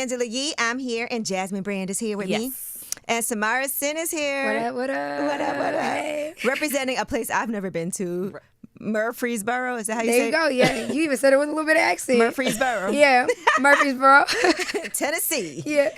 Angela Yee. I'm here, and Jasmine Brand is here with me. And Samara Sin is here. What up? What up, what up? Hey. Representing a place I've never been to. Murfreesboro, is that how you say There you go, yeah. You even said it with a little bit of accent. Murfreesboro. Yeah, Murfreesboro. Tennessee. Yeah.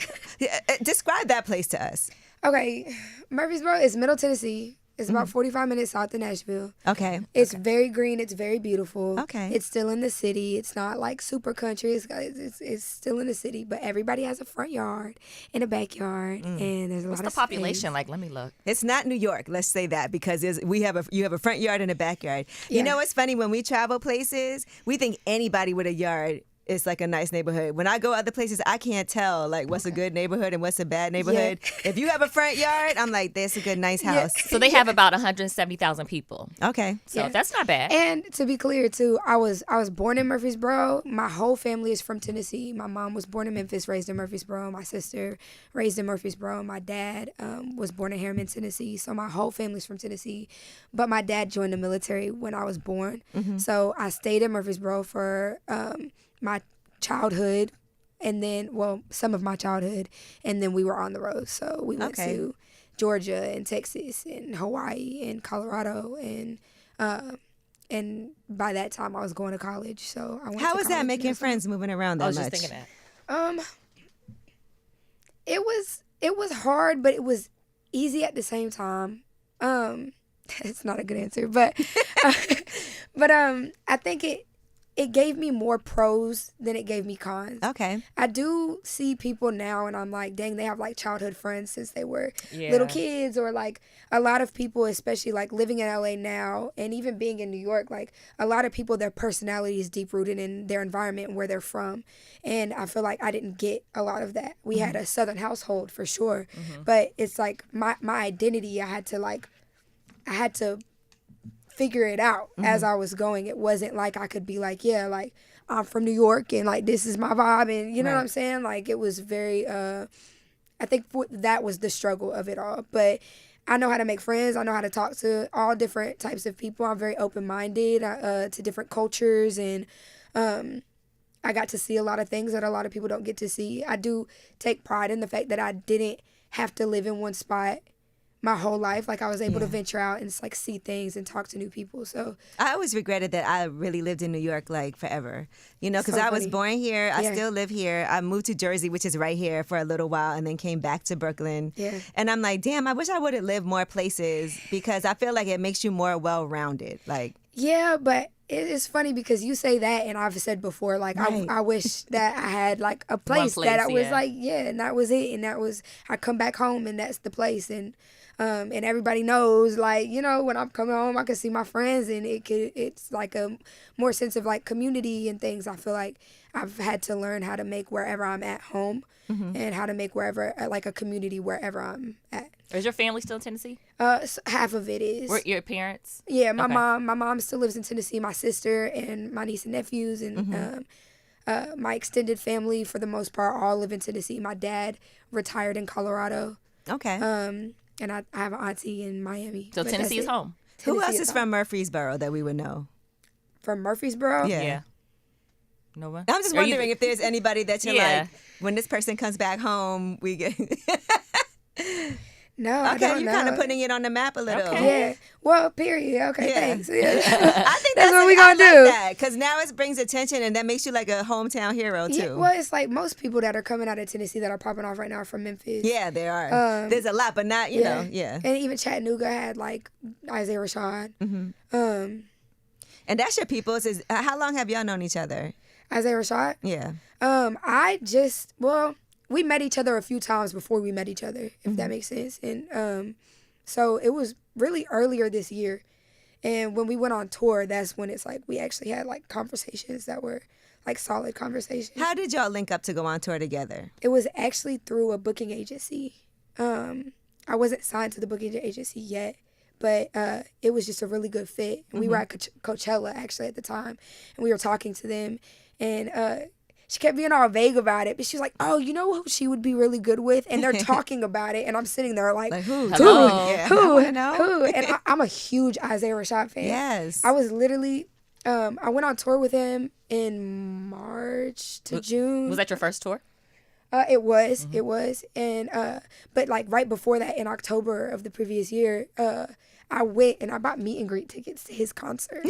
Describe that place to us. Okay, Murfreesboro is Middle Tennessee. It's about 45 minutes south of Nashville. Okay. It's very green. It's very beautiful. Okay. It's still in the city. It's not like super country. It's still in the city, but everybody has a front yard and a backyard, and there's a lot of What's the population space. like? Let me look. It's not New York, let's say that, because you have a front yard and a backyard. Yeah. You know what's funny? When we travel places, we think anybody with a yard is like a nice neighborhood. When I go other places, I can't tell like what's a good neighborhood and what's a bad neighborhood. Yeah. If you have a front yard, I'm like, that's a good, nice house. Yeah. So they have about 170,000 people. Okay. So that's not bad. And to be clear too, I was born in Murfreesboro. My whole family is from Tennessee. My mom was born in Memphis, raised in Murfreesboro. My sister raised in Murfreesboro. My dad was born in Harriman, Tennessee. So my whole family's from Tennessee. But my dad joined the military when I was born. Mm-hmm. So I stayed in Murfreesboro for my childhood, and then some of my childhood, and then we were on the road. So we went to Georgia and Texas and Hawaii and Colorado, and by that time I was going to college. So I went. How was that making friends moving around that much? I was just thinking that. It was hard, but it was easy at the same time. It's not a good answer, but I think it gave me more pros than it gave me cons. Okay. I do see people now, and I'm like, dang, they have like childhood friends since they were little kids, or like a lot of people, especially like living in LA now and even being in New York, like a lot of people, their personality is deep rooted in their environment and where they're from. And I feel like I didn't get a lot of that. We had a Southern household for sure, but it's like my identity, I had to figure it out as I was going. It wasn't like I could be like, yeah, like I'm from New York and like this is my vibe, and you know what I'm saying? Like it was very I think that was the struggle of it all. But I know how to make friends. I know how to talk to all different types of people. I'm very open-minded to different cultures, and I got to see a lot of things that a lot of people don't get to see. I do take pride in the fact that I didn't have to live in one spot my whole life. Like I was able to venture out and just like see things and talk to new people. So I always regretted that I really lived in New York like forever, you know, because So I was funny. born here. I still live here. I moved to Jersey, which is right here, for a little while, and then came back to Brooklyn. Yeah. And I'm like, damn, I wish I would have lived more places, because I feel like it makes you more well-rounded. Like, yeah, but it's funny because you say that, and I've said before, like, I wish that I had, like, a place that I was like, and that was it. And that was, I come back home, and that's the place. And everybody knows, like, you know, when I'm coming home, I can see my friends, and it's like a more sense of, like, community and things. I feel like I've had to learn how to make wherever I'm at home, and how to make wherever, like, a community wherever I'm at. Is your family still in Tennessee? Half of it is. Were your parents? Yeah, my mom still lives in Tennessee. My sister and my niece and nephews and my extended family, for the most part, all live in Tennessee. My dad retired in Colorado. okay. And I have an auntie in Miami. So but Tennessee is that's it. home. Who else Tennessee is home. from Murfreesboro that we would know? From Murfreesboro? Yeah. No one? I'm just Are you- wondering if there's anybody that you're like, when this person comes back home, we get... No, I Okay, don't you're know. kind of putting it on the map a little. Okay. Yeah. Well, period. Okay, Yeah. thanks. Yeah. I think That's what we gonna I do. like that, because now it brings attention, and that makes you like a hometown hero, too. Yeah, well, it's like most people that are coming out of Tennessee that are popping off right now are from Memphis. Yeah, there are. There's a lot, but not, you know, yeah. And even Chattanooga had like Isaiah Rashad. And that's your people. How long have y'all known each other? Isaiah Rashad. Yeah. We met each other a few times before we met each other, if that makes sense. And so it was really earlier this year. And when we went on tour, that's when it's like we actually had like conversations that were like solid conversations. How did y'all link up to go on tour together? It was actually through a booking agency. I wasn't signed to the booking agency yet, but it was just a really good fit. And we were at Coachella actually at the time, and we were talking to them, and she kept being all vague about it, but she was like, oh, you know who she would be really good with? And they're talking about it, and I'm sitting there like who? Hello. Yeah. who? I wanna know. Who? And I'm a huge Isaiah Rashad fan. Yes. I was literally, I went on tour with him in March to June. Was that your first tour? It was, and but like right before that, in October of the previous year, I went and I bought meet and greet tickets to his concert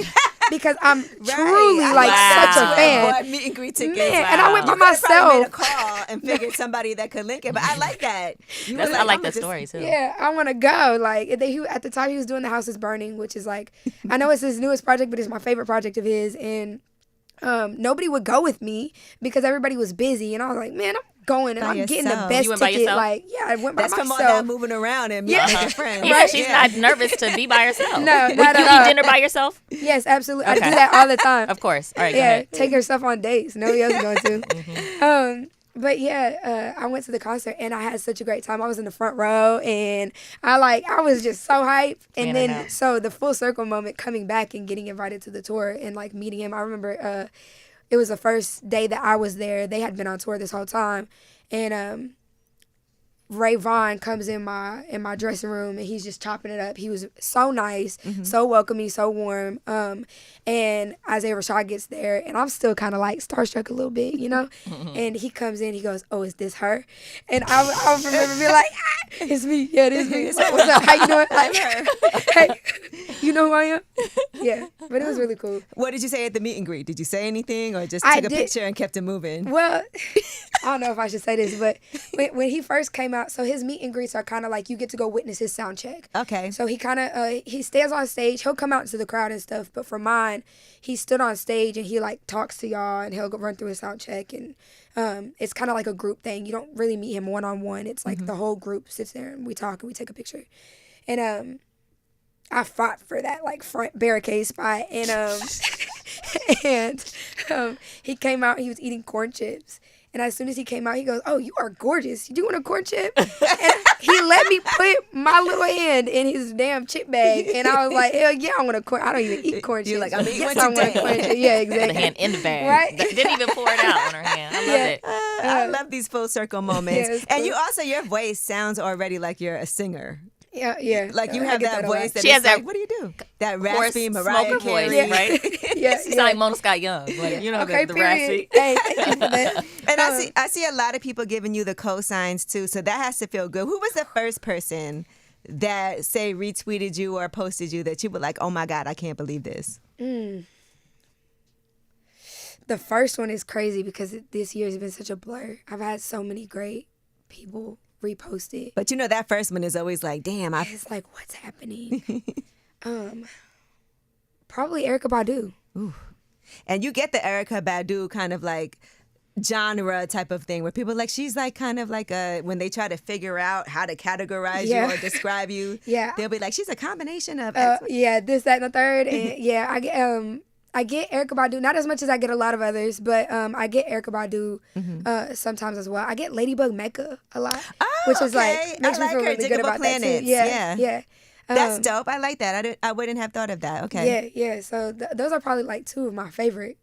because I'm truly like such a fan. Bought meet and greet tickets, man, and I went by you probably made a myself. call and figured somebody that could link it, but I like that. I like that story too. Yeah, I want to go. Like at the time he was doing The House Is Burning, which is like, I know it's his newest project, but it's my favorite project of his, and nobody would go with me because everybody was busy, and I was like, man, I'm going and I'm getting the best You went by ticket. yourself? Like, yeah, I went by That's myself. from all that moving around and making friends. Yeah, she's not nervous to be by herself. No, you not at eat all. dinner by yourself? Yes, absolutely. Okay. I do that all the time. Of course. All right, go Yeah, ahead. take herself on dates. Nobody else is going to. But yeah, I went to the concert and I had such a great time. I was in the front row and I was just so hyped. And then so the full circle moment coming back and getting invited to the tour and like meeting him. I remember it was the first day that I was there. They had been on tour this whole time, and Ray Vaughn comes in my dressing room and he's just chopping it up. He was so nice, so welcoming, so warm. And Isaiah Rashad gets there and I'm still kind of like starstruck a little bit, you know? And he comes in, he goes, "Oh, is this her?" And I remember being like, "It's me. Yeah, it is me. It's like, what's up? How you doing?" Like, "Hey, you know who I am?" Yeah, but it was really cool. What did you say at the meet and greet? Did you say anything or just took a picture and kept it moving? Well, I don't know if I should say this, but when he first came out, so his meet and greets are kind of like you get to go witness his sound check. Okay. So he kind of he stands on stage. He'll come out into the crowd and stuff. But for mine, he stood on stage and he like talks to y'all and he'll go run through his sound check, and it's kind of like a group thing. You don't really meet him one on one. It's like the whole group sits there and we talk and we take a picture. And I fought for that like front barricade spot, and he came out. He was eating corn chips. And as soon as he came out, he goes, "Oh, you are gorgeous. You do want a corn chip?" And he let me put my little hand in his damn chip bag. And I was like, "Hell yeah, I want a corn. I don't even eat corn chips." You're like, "I'm eating yes, I want a corn chip." Yeah, exactly. The hand in the bag. Right? Didn't even pour it out on her hand. I love it. I love these full circle moments. Yeah, and you also, your voice sounds already like you're a singer. Yeah. Like you have that voice that she has that. Like, what do you do? That raspy Mariah voice, Carey. right? Yeah. She sounds like Mona Scott Young. Like, you know, Okay, the period. raspy. Hey, thank you for that. And I see a lot of people giving you the cosigns too, so that has to feel good. Who was the first person that say retweeted you or posted you that you were like, "Oh my God, I can't believe this"? The first one is crazy because this year has been such a blur. I've had so many great people repost it. But you know that first one is always like, damn, it's like, what's happening? Probably Erykah Badu. Ooh. And you get the Erykah Badu kind of like genre type of thing where people like, she's like kind of like when they try to figure out how to categorize you or describe you, they'll be like, she's a combination of this, that, and the third. And I get Erykah Badu, not as much as I get a lot of others, but I get Erykah Badu sometimes as well. I get Ladybug Mecca a lot, which is like makes me feel really good about that too. Yeah. That's dope. I like that. I wouldn't have thought of that. Okay. Yeah. So those are probably like two of my favorite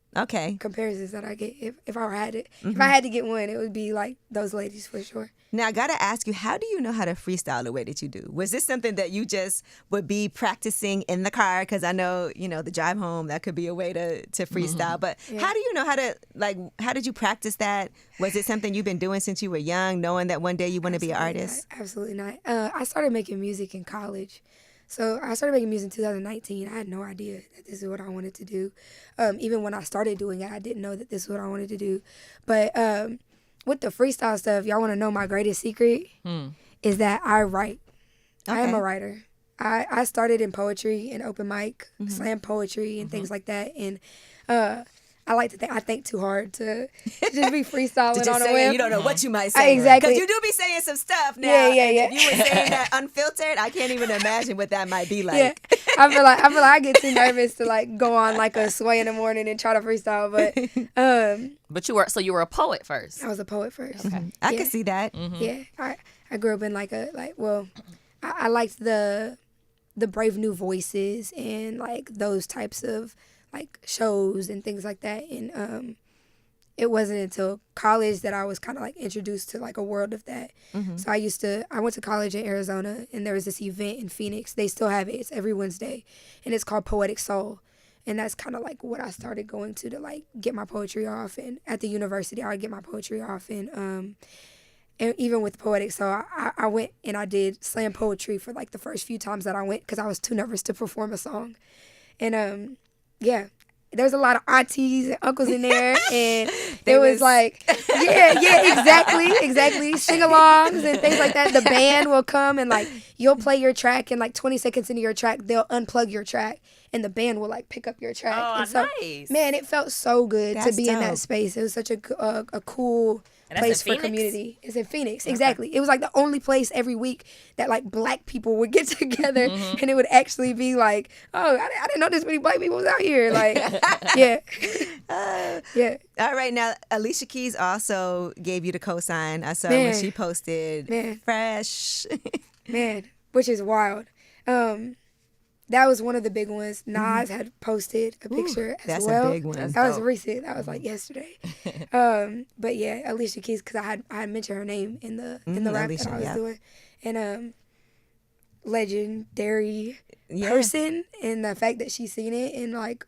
comparisons that I get. If I had it, if I had to get one, it would be like those ladies for sure. Now I gotta ask you, how do you know how to freestyle the way that you do? Was this something that you just would be practicing in the car? Because I know, the drive home, that could be a way to freestyle. But how do you know how to, like, how did you practice that? Was it something you've been doing since you were young, knowing that one day you want to be an artist? Absolutely not. I started making music in college. So I started making music in 2019. I had no idea that this is what I wanted to do. Even when I started doing it, I didn't know that this is what I wanted to do. But with the freestyle stuff, y'all want to know my greatest secret? Is that I write. I am a writer. I started in poetry and open mic, slam poetry and things like that. And I like to think I think too hard to just be freestyling on a whim. You don't know what you might say. Exactly. Because you do be saying some stuff now. Yeah. If you were saying that unfiltered, I can't even imagine what that might be like. Yeah. I feel like I get too nervous to like go on like a sway in the morning and try to freestyle. But you were a poet first. I was a poet first. Okay. I can see that. Yeah. I grew up in I liked the Brave New Voices and like those types of like shows and things like that. And it wasn't until college that I was kind of like introduced to like a world of that. So I went to college in Arizona, and there was this event in Phoenix. They still have it. It's every Wednesday, and it's called Poetic Soul. And that's kind of like what I started going to like get my poetry off. And at the university, I would get my poetry off. And even with poetics, so I went and I did slam poetry for like the first few times that I went because I was too nervous to perform a song. And yeah, there's a lot of aunties and uncles in there, and it was like, exactly, sing-alongs and things like that. The band will come and like you'll play your track, and like 20 seconds into your track, they'll unplug your track, and the band will like pick up your track. Oh, and so, nice. Man, it felt so good to be in that dope. space. It was such a cool place for community. It's in Phoenix, exactly. It was like the only place every week that like black people would get together, and it would actually be like, oh, I didn't know this many black people was out here. Like, yeah. All right, now Alicia Keys also gave you the cosign. I saw when she posted fresh. Man, which is wild. That was one of the big ones. Nas had posted a picture as well. That's a big one. That was recent. That was like yesterday. But yeah, Alicia Keys, because I had mentioned her name in the rap Alicia, that I was doing, and legendary person, and the fact that she seen it and like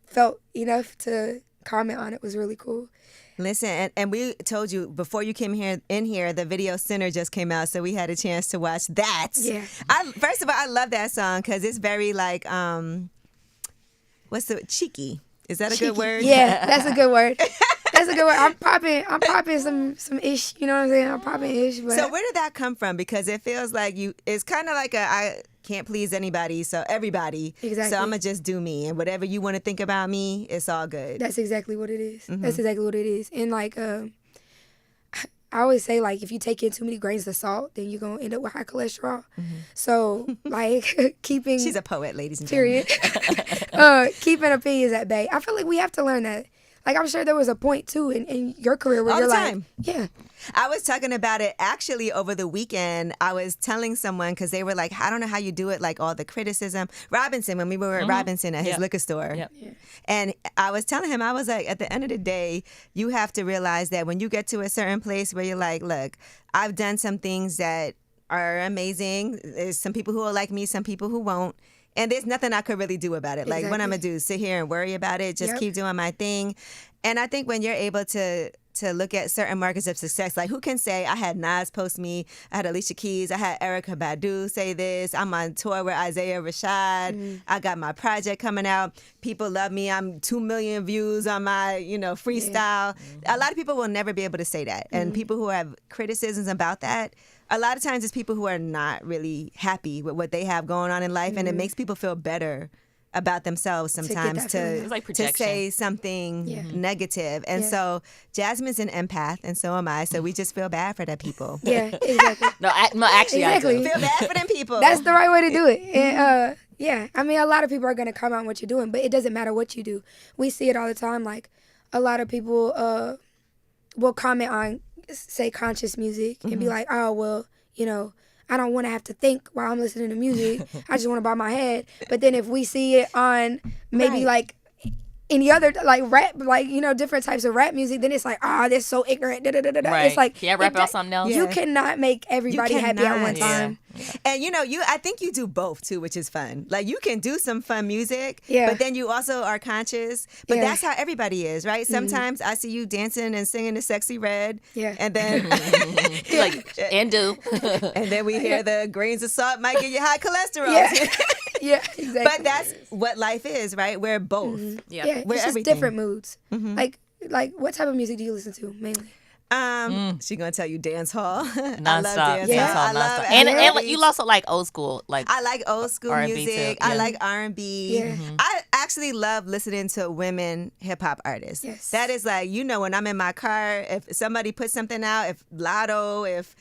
felt enough to comment on it was really cool. Listen, and we told you before you came in here, the video center just came out, so we had a chance to watch that. Yeah. First of all, I love that song because it's very like, cheeky? Is that a good word? Yeah, that's a good word. That's a good word. I'm popping some ish. You know what I'm saying? I'm popping ish. But So where did that come from? Because it feels like it's kind of like I can't please anybody, so everybody. Exactly. So I'm going to just do me. And whatever you want to think about me, it's all good. That's exactly what it is. That's exactly what it is. And like, I always say, like, if you take in too many grains of salt, then you're going to end up with high cholesterol. So, like, keeping... She's a poet, ladies and gentlemen. Period. Keeping opinions at bay. I feel like we have to learn that. Like, I'm sure there was a point, too, in your career where All you're the like... time. Yeah. I was talking about it actually over the weekend. I was telling someone because they were like, I don't know how you do it, like all the criticism. Robinson, when we were at Robinson at his liquor store. Yep. Yeah. And I was telling him, I was like, at the end of the day, you have to realize that when you get to a certain place where you're like, look, I've done some things that are amazing. There's some people who will like me, some people who won't. And there's nothing I could really do about it. Like, what I'm going to do, sit here and worry about it, just keep doing my thing. And I think when you're able to look at certain markers of success, like who can say, I had Nas post me, I had Alicia Keys, I had Erykah Badu say this, I'm on tour with Isaiah Rashad, I got my project coming out, people love me, I'm 2 million views on my, freestyle. A lot of people will never be able to say that. And people who have criticisms about that, a lot of times it's people who are not really happy with what they have going on in life, and it makes people feel better about themselves sometimes to like say something negative. And so Jasmine's an empath, and so am I, so we just feel bad for that people. Yeah, exactly. No, actually, Exactly. I do. Feel bad for them people. That's the right way to do it. And, yeah, I mean, a lot of people are going to come on what you're doing, but it doesn't matter what you do. We see it all the time. Like, a lot of people will comment on, say, conscious music and be like, oh, well, I don't want to have to think while I'm listening to music. I just want to bob my head. But then if we see it on maybe like any other like rap, like different types of rap music, then it's like, that's so ignorant. Da, da, da, da. Right. It's like, yeah, rap about something else. You cannot make everybody happy at one time. Yeah. And I think you do both too, which is fun. Like you can do some fun music, but then you also are conscious. But that's how everybody is, right? Sometimes I see you dancing and singing the Sexy Red, and then and then we hear the grains of salt might give you high cholesterol. Yeah, exactly. But that's what life is, right? We're both. Yeah, we're it's just everything. different moods. Like what type of music do you listen to mainly? She gonna tell you dance hall. Nonstop. I love dance hall. I love and you also like old school, like I like old school R&B music. too. I like R&B. Yeah. I actually love listening to women hip hop artists. Yes. That is like, when I'm in my car, if somebody puts something out, if Lotto, if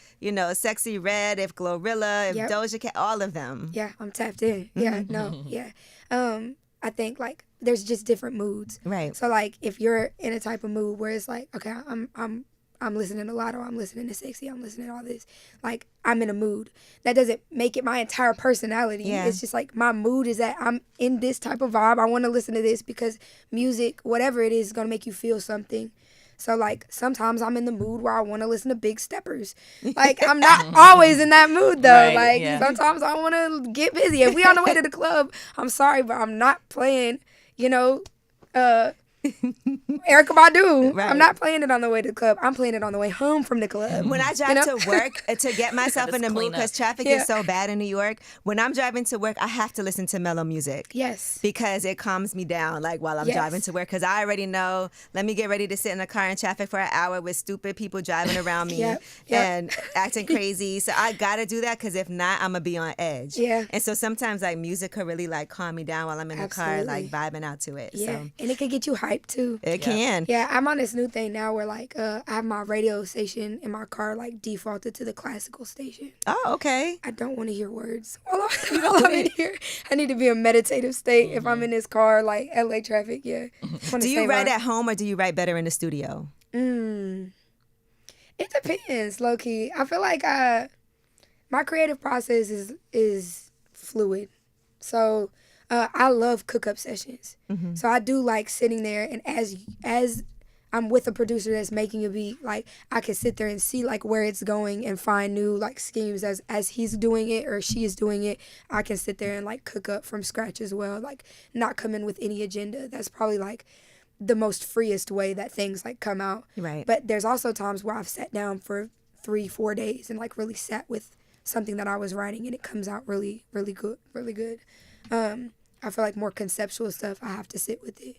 Sexy Red, if Glorilla, if Doja Cat, all of them. Yeah, I'm tapped in. Yeah, I think like there's just different moods. Right. So like if you're in a type of mood where it's like, okay, I'm listening to Lotto, I'm listening to Sexy, I'm listening to all this. Like, I'm in a mood. That doesn't make it my entire personality. Yeah. It's just like my mood is that I'm in this type of vibe. I want to listen to this because music, whatever it is going to make you feel something. So, like, sometimes I'm in the mood where I want to listen to Big Steppers. Like, I'm not always in that mood, though. Sometimes I want to get busy. If we on the way to the club, I'm sorry, but I'm not playing you know, Erykah Badu. Right. I'm not playing it on the way to the club. I'm playing it on the way home from the club. When I drive to work to get myself in the mood, because traffic is so bad in New York, when I'm driving to work, I have to listen to mellow music. Yes. Because it calms me down, like, while I'm driving to work. Because I already know, let me get ready to sit in a car in traffic for an hour with stupid people driving around me and acting crazy. So I got to do that, because if not, I'm going to be on edge. Yeah. And so sometimes, like, music could really, like, calm me down while I'm in the car, like, vibing out to it. Yeah. So. And it could get you hyped, too. It can. Yeah, I'm on this new thing now where, like, I have my radio station in my car, like, defaulted to the classical station. Oh, okay. I don't want to hear words while I'm in here. I need to be in a meditative state if I'm in this car, like, LA traffic, Do you write at home or do you write better in the studio? It depends, low-key. I feel like my creative process is fluid. So I love cook-up sessions. Mm-hmm. So I do like sitting there, and as I'm with a producer that's making a beat, like, I can sit there and see, like, where it's going and find new, like, schemes as he's doing it or she is doing it. I can sit there and, like, cook up from scratch as well, like, not come in with any agenda. That's probably, like, the most freest way that things, like, come out. Right. But there's also times where I've sat down for 3-4 days and, like, really sat with something that I was writing, and it comes out really, really good, really good. I feel like more conceptual stuff, I have to sit with it.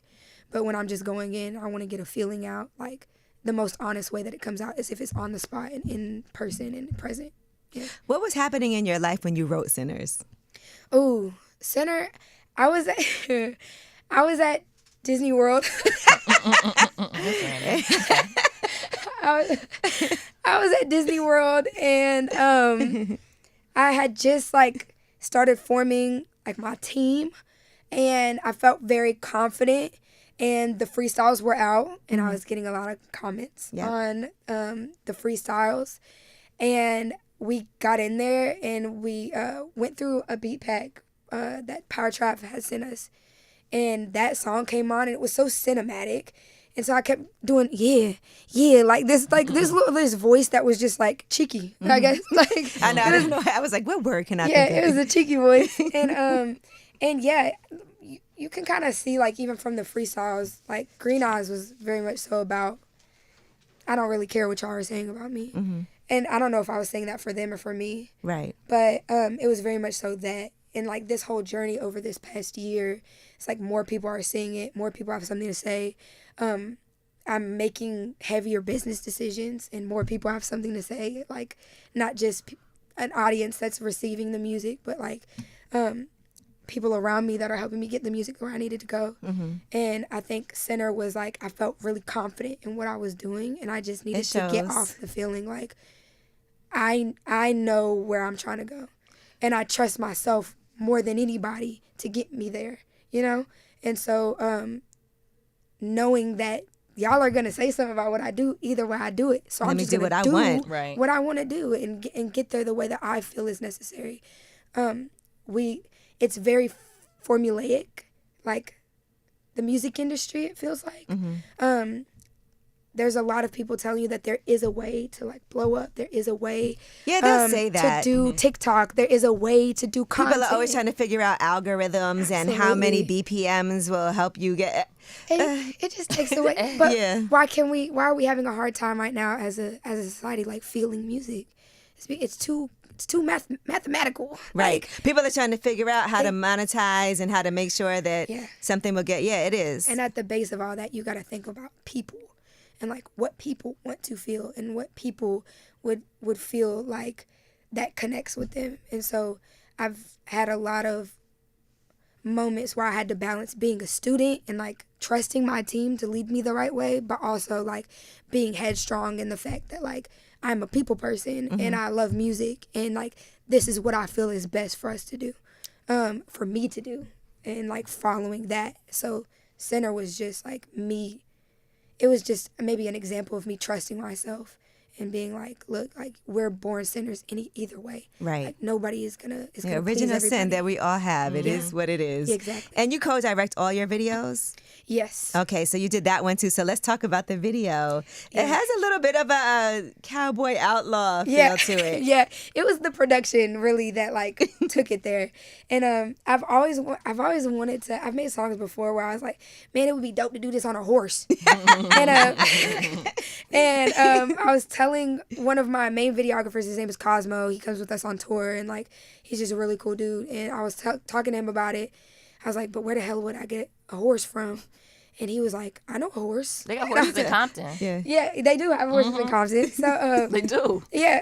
But when I'm just going in, I want to get a feeling out. Like, the most honest way that it comes out is if it's on the spot and in person and present. Yeah. What was happening in your life when you wrote Sinners? Oh, Sinner, I was at Disney World. I was at Disney World, and I had just, like, started forming, like, my team, and I felt very confident, and the freestyles were out, and I was getting a lot of comments on the freestyles, and we got in there, and we went through a beat pack that Power Trap had sent us, and that song came on, and it was so cinematic. And so I kept doing, like this voice that was just, like, cheeky, I guess. Like, I know, I didn't know. I was like, what word can I think of? Yeah, it was a cheeky voice. And yeah, you can kind of see, like, even from the freestyles, like, Green Eyes was very much so about, I don't really care what y'all are saying about me. Mm-hmm. And I don't know if I was saying that for them or for me. Right. But it was very much so that. And, like, this whole journey over this past year, it's like more people are seeing it. More people have something to say. I'm making heavier business decisions, and more people have something to say. Like, not just an audience that's receiving the music, but, like, people around me that are helping me get the music where I needed to go. Mm-hmm. And I think Sinner was, like, I felt really confident in what I was doing, and I just needed to get off the feeling like I know where I'm trying to go. And I trust myself more than anybody to get me there, you know? And so knowing that y'all are going to say something about what I do, either way I do it. So I'm just going to do what I want to do and get there the way that I feel is necessary. It's very formulaic, like the music industry, it feels like. Mm-hmm. There's a lot of people telling you that there is a way to, like, blow up. There is a way they'll say that. To do TikTok. There is a way to do content. People are always trying to figure out algorithms and how many BPMs will help you get. It just takes away. But why are we having a hard time right now as a society, like, feeling music? It's too mathematical. Right. Like, people are trying to figure out how to monetize and how to make sure that something will get. Yeah, it is. And at the base of all that, you got to think about people. And, like, what people want to feel and what people would feel like that connects with them. And so I've had a lot of moments where I had to balance being a student and, like, trusting my team to lead me the right way, but also, like, being headstrong in the fact that, like, I'm a people person and I love music, and, like, this is what I feel is best for us to do, for me to do, and, like, following that. So Sinner was just, like, me. It was just maybe an example of me trusting myself and being like, look, like we're born sinners either way. Right. Like nobody is gonna the original sin that we all have. It is what it is. Exactly. And you co-direct all your videos? Yes. Okay, so you did that one too. So let's talk about the video. It has a little bit of a cowboy outlaw feel to it. Yeah, it was the production really that like took it there. And I've always wanted to. I've made songs before where I was like, man, it would be dope to do this on a horse. and I was telling one of my main videographers, his name is Cosmo. He comes with us on tour, and like he's just a really cool dude. And I was talking to him about it. I was like, but where the hell would I get a horse from? And he was like, I know a horse. They got horses in Compton. Yeah, they do have horses in Compton. So they do. Yeah.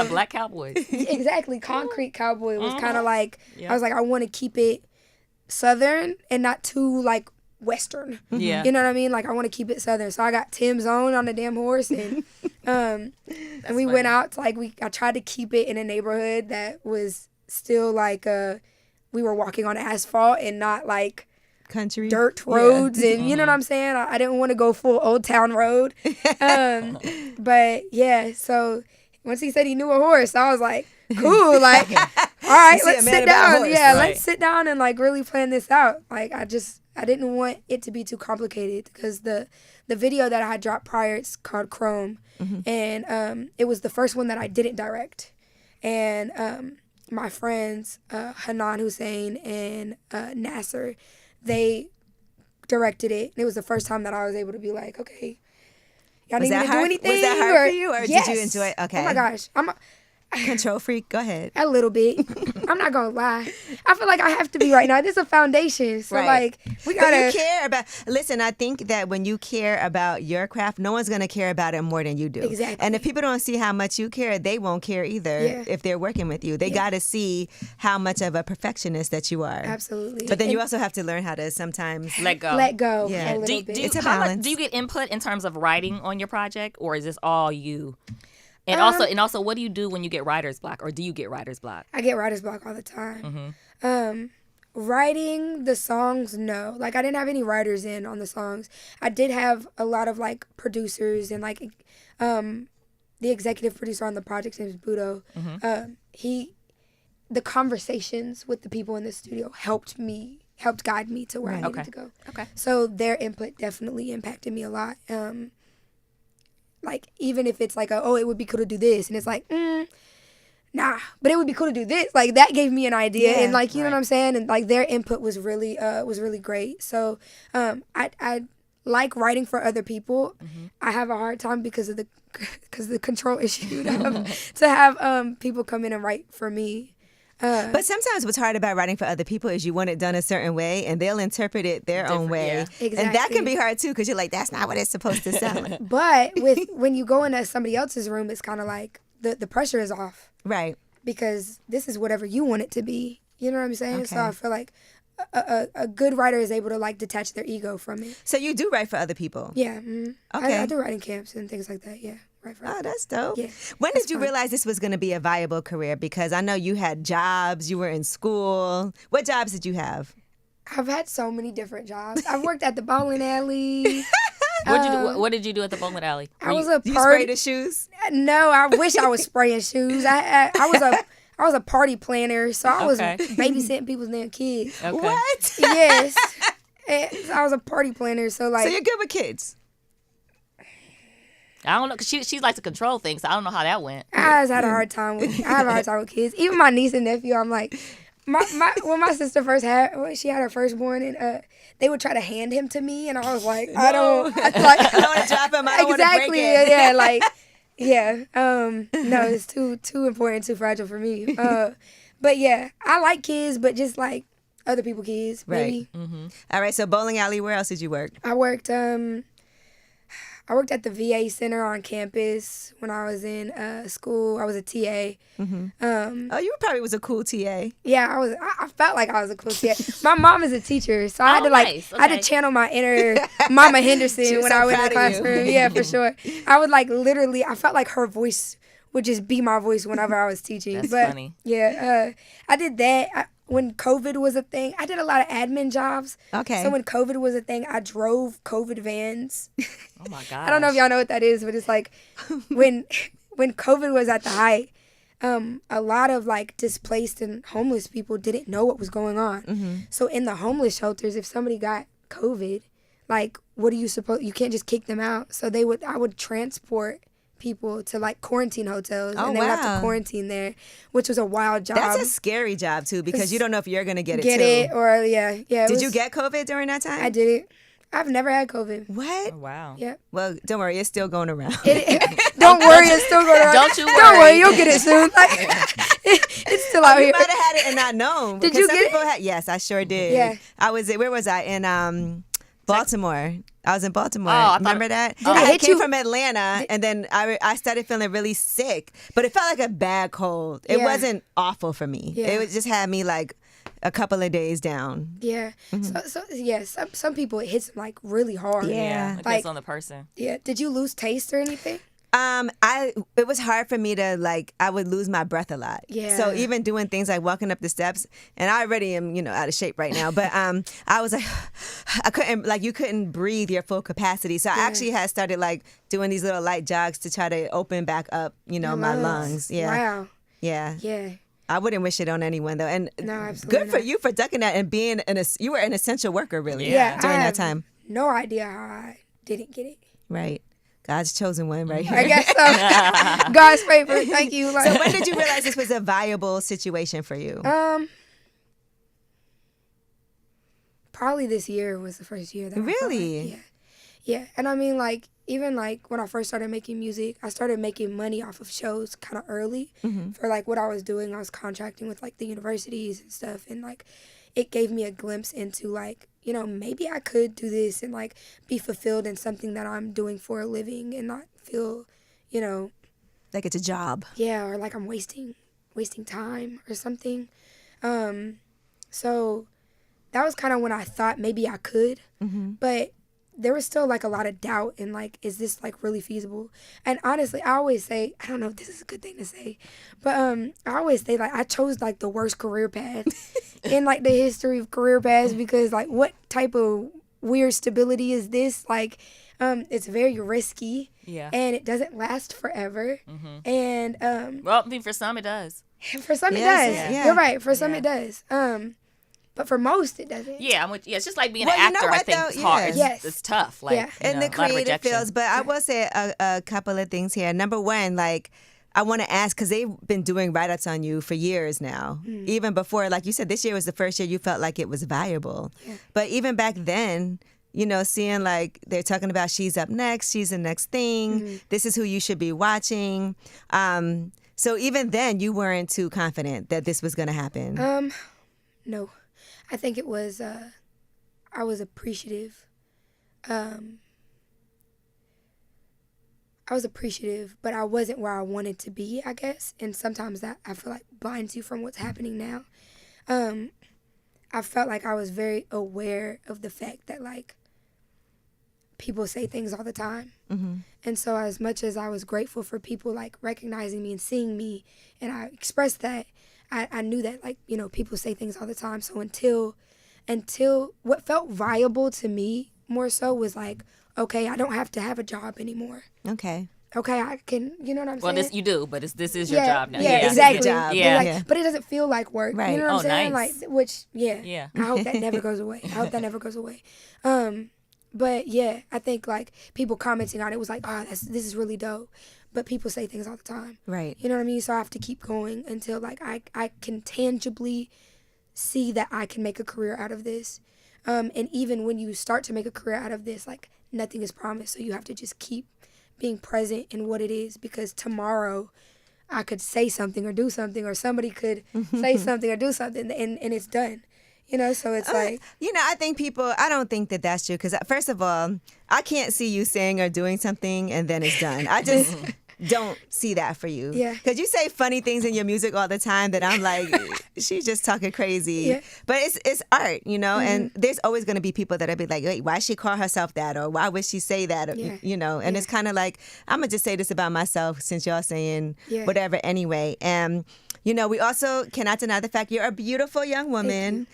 A black cowboy. Exactly. Concrete Cowboy was kind of like, I was like, I want to keep it Southern and not too like Western. Yeah. You know what I mean? Like I want to keep it Southern. So I got Tim's own on the damn horse, and and we went out to, like I tried to keep it in a neighborhood that was still like we were walking on asphalt and not like country dirt roads, and you know what I'm saying? I didn't want to go full Old Town Road. But yeah, so once he said he knew a horse, I was like, cool, like all right, let's sit down. Yeah, let's sit down and like really plan this out. Like I didn't want it to be too complicated, because the video that I had dropped prior, it's called Chrome, and it was the first one that I didn't direct. And my friends Hanan Hussein and Nasser, they directed it. It was the first time that I was able to be like, okay, y'all need me to do anything? Was that hard for you, or yes. did you enjoy it? Okay. Oh my gosh, I'm control freak. Go ahead. a little bit. I'm not gonna lie. I feel like I have to be right now. This is a foundation, so like we gotta. But you care about. Listen, I think that when you care about your craft, no one's gonna care about it more than you do. Exactly. And if people don't see how much you care, they won't care either. Yeah. If they're working with you, they gotta see how much of a perfectionist that you are. Absolutely. But then you also have to learn how to sometimes let go. Let go. Yeah. A little bit. It's a balance. Do you get input in terms of writing on your project, or is this all you? And also, what do you do when you get writer's block, or do you get writer's block? I get writer's block all the time. Writing the songs, no. Like, I didn't have any writers in on the songs. I did have a lot of, like, producers, and, like, the executive producer on the project, his name is Budo. The conversations with the people in the studio helped guide me to where I needed to go. Okay. So their input definitely impacted me a lot. Like, even if it's like, it would be cool to do this. And it's like, nah, but it would be cool to do this. Like, that gave me an idea. And, like, you know what I'm saying? And, like, their input was really great. So I like writing for other people. I have a hard time because of the control issue to have people come in and write for me. But sometimes what's hard about writing for other people is you want it done a certain way, and they'll interpret it their own way. Yeah. Exactly. And that can be hard, too, because you're like, that's not what it's supposed to sound like. But when you go into somebody else's room, it's kind of like the pressure is off. Right. Because this is whatever you want it to be. You know what I'm saying? Okay. So I feel like a good writer is able to, like, detach their ego from it. So you do write for other people? Yeah. Okay. I do writing camps and things like that, yeah. Right. Oh, that's dope. Yeah, when did you realize this was going to be a viable career? Because I know you had jobs, you were in school. What jobs did you have? I've had so many different jobs. I've worked at the bowling alley. What did you do at the bowling alley? You spray the shoes? No, I wish I was spraying shoes. I was a party planner, so I was babysitting people's damn kids. Okay. What? Yes. And so I was a party planner, so like. So you're good with kids? I don't know, cause she likes to control things. So I don't know how that went. I have a hard time with kids. Even my niece and nephew, I'm like, when my sister when she had her firstborn, and they would try to hand him to me, and I was like, I don't want to drop him. I don't want to break it. Yeah, like, yeah. No, it's too important, too fragile for me. But yeah, I like kids, but just like other people's kids, maybe. Right. Mm-hmm. All right. So bowling alley. Where else did you work? I worked at the VA center on campus when I was in school. I was a TA. You probably was a cool TA. Yeah, I felt like I was a cool TA. My mom is a teacher, so I had to I had to channel my inner Mama Henderson when I went to the classroom. Yeah, for sure. I would like literally. I felt like her voice would just be my voice whenever I was teaching. That's but, funny. Yeah, I did that. when COVID was a thing, I did a lot of admin jobs. Okay. So when COVID was a thing, I drove COVID vans. Oh my god. I don't know if y'all know what that is, but it's like when COVID was at the height, a lot of like displaced and homeless people didn't know what was going on. Mm-hmm. So in the homeless shelters, if somebody got COVID, like what do you suppose? You can't just kick them out. So I would transport people to like quarantine hotels, and they would have to quarantine there, which was a wild job. That's a scary job too, because you don't know if you're gonna get it too. Get it or yeah. Did you get COVID during that time? I did it. I've never had COVID. What? Oh, wow. Yeah. Well, don't worry, it's still going around. Don't worry, it's still going around. Don't you worry. Don't worry, you'll get it soon. Like, it's still out You here. might have had it and not known. Did because you some get people yes, I sure did. Yeah. Where was I? In Baltimore. I was in Baltimore. Oh, Remember that? Did it I hit came you? from Atlanta, and then I started feeling really sick. But it felt like a bad cold. It Yeah. wasn't awful for me. Yeah. It just had me like a couple of days down. Yeah. Some people it hits them like really hard. Yeah. It depends Like- on the person. Yeah. Did you lose taste or anything? It was hard for me to I would lose my breath a lot. Yeah. So even doing things like walking up the steps, and I already am, out of shape right now, but I was like, I couldn't, you couldn't breathe your full capacity. So I actually had started doing these little light jogs to try to open back up, my lungs. Yeah. Wow. Yeah. Yeah. I wouldn't wish it on anyone though. And No, absolutely good for not. you for ducking that and being you were an essential worker really. Yeah. During I that have time. No idea how I didn't get it. Right. God's chosen one right here. I guess so. God's favor. Thank you. So when did you realize this was a viable situation for you? Probably this year was the first year that I felt Really? Yeah. And I mean, even when I first started making music, I started making money off of shows kind of early for what I was doing. I was contracting with the universities and stuff, and it gave me a glimpse into maybe I could do this and be fulfilled in something that I'm doing for a living and not feel, Like it's a job. yeah, or I'm wasting time or something. So that was kind of when I thought maybe I could, but there was still a lot of doubt and is this really feasible? And honestly, I always say, I don't know if this is a good thing to say, but I always say I chose the worst career path in the history of career paths, because what type of weird stability is this? It's very risky. Yeah. And it doesn't last forever. And Well, I mean, for some it does. for some it Yes, does. yeah. You're right. For some Yeah. it does. But for most it doesn't. Yeah, it's just like being Well, an you know actor. I what, think though? it's hard. It's, Yes. it's tough. Yeah. In the a lot of creative rejection. fields, but I will say a couple of things here. Number one, I want to ask, because they've been doing write-ups on you for years now. Even before, like you said, this year was the first year you felt like it was viable. Yeah. But even back then, seeing they're talking about she's up next, she's the next thing, this is who you should be watching. So even then, you weren't too confident that this was going to happen. No. I think it was I was appreciative. I was appreciative, but I wasn't where I wanted to be, I guess. And sometimes that I feel blinds you from what's happening now. I felt like I was very aware of the fact that people say things all the time. And so as much as I was grateful for people recognizing me and seeing me, and I expressed that, I knew that people say things all the time. So until what felt viable to me more so was okay, I don't have to have a job anymore. Okay. Okay, I can, you know what I'm Well, saying? this you do, but this is your job now. Yeah, This is exactly. the job. Yeah. Yeah. But it doesn't feel like work. Right. You know what I'm Oh, saying? nice. Yeah. I hope that never goes away. But yeah, I think people commenting on it was oh, this is really dope. But people say things all the time. Right. You know what I mean? So I have to keep going until I can tangibly see that I can make a career out of this. And even when you start to make a career out of this, nothing is promised. So you have to just keep being present in what it is, because tomorrow I could say something or do something, or somebody could say something or do something, and it's done. So it's I don't think that that's true, because first of all, I can't see you saying or doing something and then it's done. don't see that for you. Yeah. Because you say funny things in your music all the time that I'm like, she's just talking crazy. Yeah. But it's art, you know, and there's always going to be people that'll be like, wait, why she call herself that? Or why would she say that? Or, you know, and it's kind of like, I'm going to just say this about myself since y'all saying whatever anyway. And, you know, we also cannot deny the fact you're a beautiful young woman.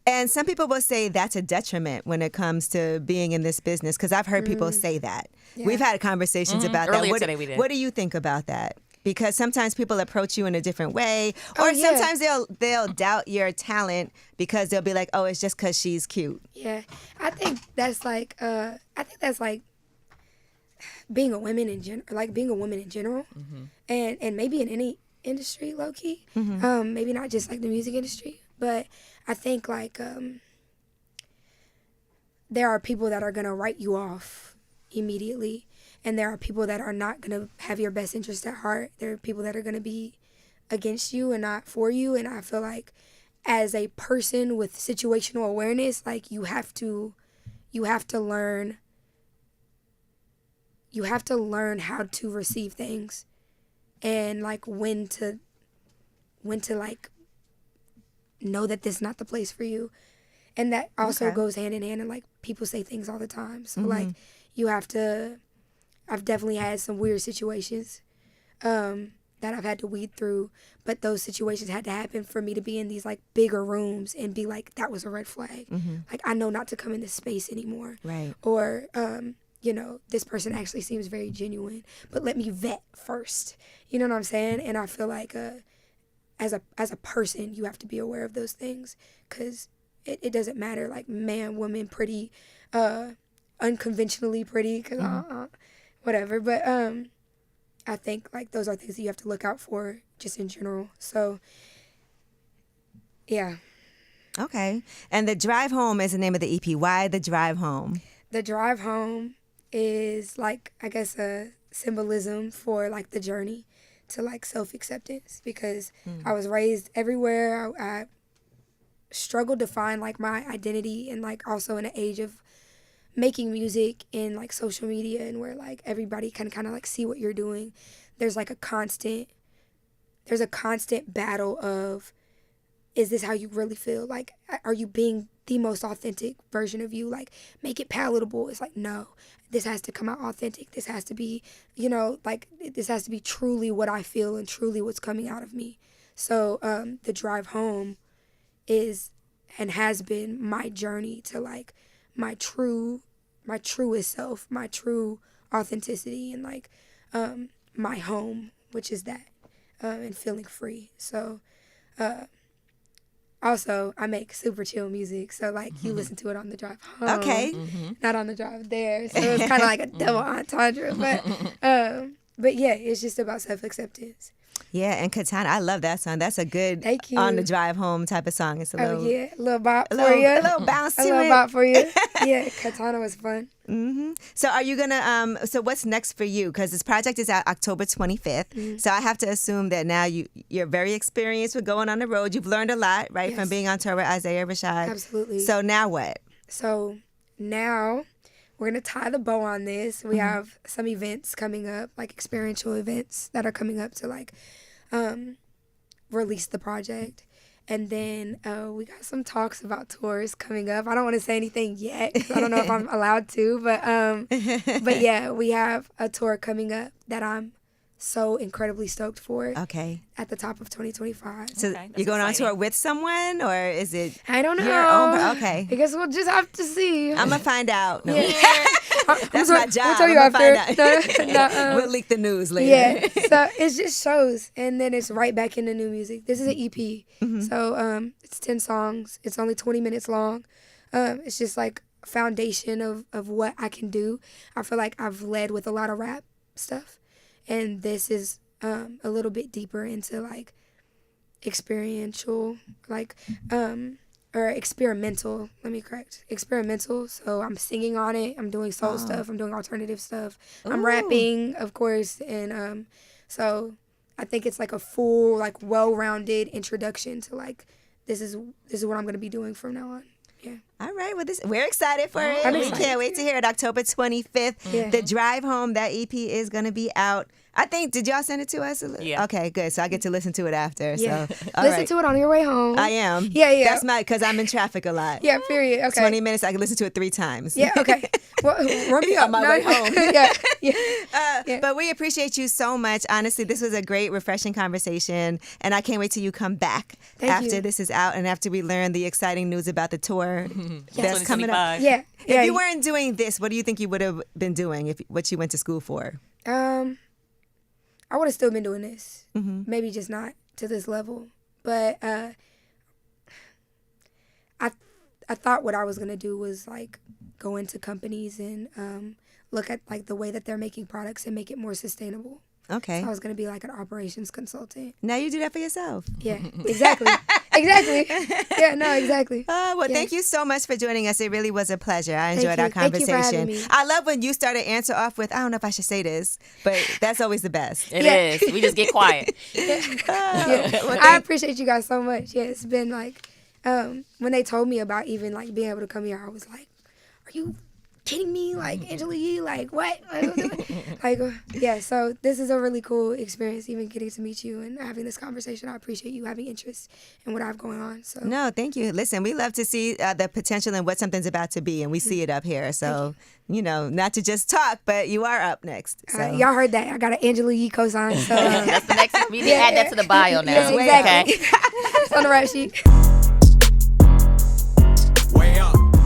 And some people will say that's a detriment when it comes to being in this business, because I've heard people say that. Yeah. We've had conversations about Earlier that. Today we did. What do you think about that? Because sometimes people approach you in a different way, or sometimes they'll doubt your talent because they'll be like, "Oh, it's just because she's cute." Yeah, I think that's like being a woman in general, and maybe in any industry, low key. Maybe not just like the music industry. But I think, like, there are people that are going to write you off immediately, and there are people that are not going to have your best interest at heart. There are people that are going to be against you and not for you, and I feel like as a person with situational awareness, like, you have to learn how to receive things and, like, when to like, know that this is not the place for you. And that also goes hand in hand, and like, people say things all the time, so like, you have to, I've definitely had some weird situations that I've had to weed through, but those situations had to happen for me to be in these like bigger rooms and be like, that was a red flag. Like, I know not to come in this space anymore, right? Or you know, this person actually seems very genuine, but let me vet first, you know what I'm saying? And I feel like as a person, you have to be aware of those things, because it doesn't matter, like, man, woman, pretty, unconventionally pretty, because whatever. But I think, like, those are things that you have to look out for just in general. So, yeah. Okay. And The Drive Home is the name of the EP. Why The Drive Home? The Drive Home is, like, I guess a symbolism for, like, the journey to, like, self-acceptance, because I was raised everywhere. I struggled to find, like, my identity, and, like, also in an age of making music in, like, social media, and where, like, everybody can kind of, like, see what you're doing. There's a constant battle of, is this how you really feel? Like, are you being the most authentic version of you? Like, make it palatable. It's like, no, this has to come out authentic. This has to be, you know, like, this has to be truly what I feel and truly what's coming out of me. So The Drive Home is and has been my journey to, like, my truest self, my true authenticity, and, like, my home, which is that, and feeling free. So also, I make super chill music, so, like, you listen to it on the drive home, not on the drive there. So it's kind of like a double entendre, but yeah, it's just about self-acceptance. Yeah, and Katana, I love that song. That's a good on the drive home type of song. It's a little, a little bop for you, a little bounce to it. A little bop for you. Yeah, Katana was fun. So are you gonna so what's next for you? Because this project is out October 25th. So I have to assume that now you're very experienced with going on the road. You've learned a lot, right, from being on tour with Isaiah Rashad. Absolutely. So now what? So now we're going to tie the bow on this. We have some events coming up, like experiential events that are coming up to, like, release the project. And then we got some talks about tours coming up. I don't want to say anything yet, 'cause I don't know if I'm allowed to. But yeah, we have a tour coming up that I'm so incredibly stoked for. Okay. At the top of 2025. So you're going on tour with someone, or is it? I don't know. Your own, okay. I guess we'll just have to see. I'm gonna find out. No. Yeah. That's my job. We'll tell you after. We'll leak the news later. Yeah. So it's just shows, and then it's right back into new music. This is an EP. So it's 10 songs. It's only 20 minutes long. It's just like a foundation of what I can do. I feel like I've led with a lot of rap stuff. And this is a little bit deeper into, like, experiential, like, or experimental. Let me correct. Experimental. So I'm singing on it. I'm doing soul stuff. I'm doing alternative stuff. I'm rapping, of course. And so I think it's like a full, like, well-rounded introduction to, like, this is what I'm going to be doing from now on. All right. Well, we're excited for it. I'm We excited. can't wait to hear it. October 25th. Yeah. The Drive Home, that EP is going to be out. I think, did y'all send it to us? Yeah. Okay, good. So I get to listen to it after. Yeah. So, all Listen right. to it on your way home. I am. Yeah. That's because I'm in traffic a lot. Yeah, period. Okay. 20 minutes, I can listen to it 3 times. Yeah, okay. Well, warm me On up. my way home. Yeah. Yeah. But we appreciate you so much. Honestly, this was a great, refreshing conversation. And I can't wait till you come back after you. this is out and after we learn the exciting news about the tour that's coming up. 2025. Yeah. If you weren't doing this, what do you think you would have been doing what you went to school for? I would have still been doing this. Maybe just not to this level. But I thought what I was going to do was like go into companies and look at like the way that they're making products and make it more sustainable. Okay. So I was going to be like an operations consultant. Now you do that for yourself. Yeah, exactly. Exactly. Yeah, no, exactly. Thank you so much for joining us. It really was a pleasure. I enjoyed our Thank you for conversation. having me. I love when you start to answer off with, I don't know if I should say this, but that's always the best. It is. We just get quiet. I appreciate you guys so much. Yeah, it's been like, when they told me about even like being able to come here, I was like, are you kidding me? Like, Angela Yee, like, what? Like, yeah, so this is a really cool experience, even getting to meet you and having this conversation. I appreciate you having interest in what I have going on. So No, thank you. Listen, we love to see the potential and what something's about to be, and we see it up here. So, not to just talk, but you are up next. So. y'all heard that. I got an Angela Yee cosign. So, That's the next. We need to add that to the bio now. yes, exactly. Okay. It's on the rap sheet.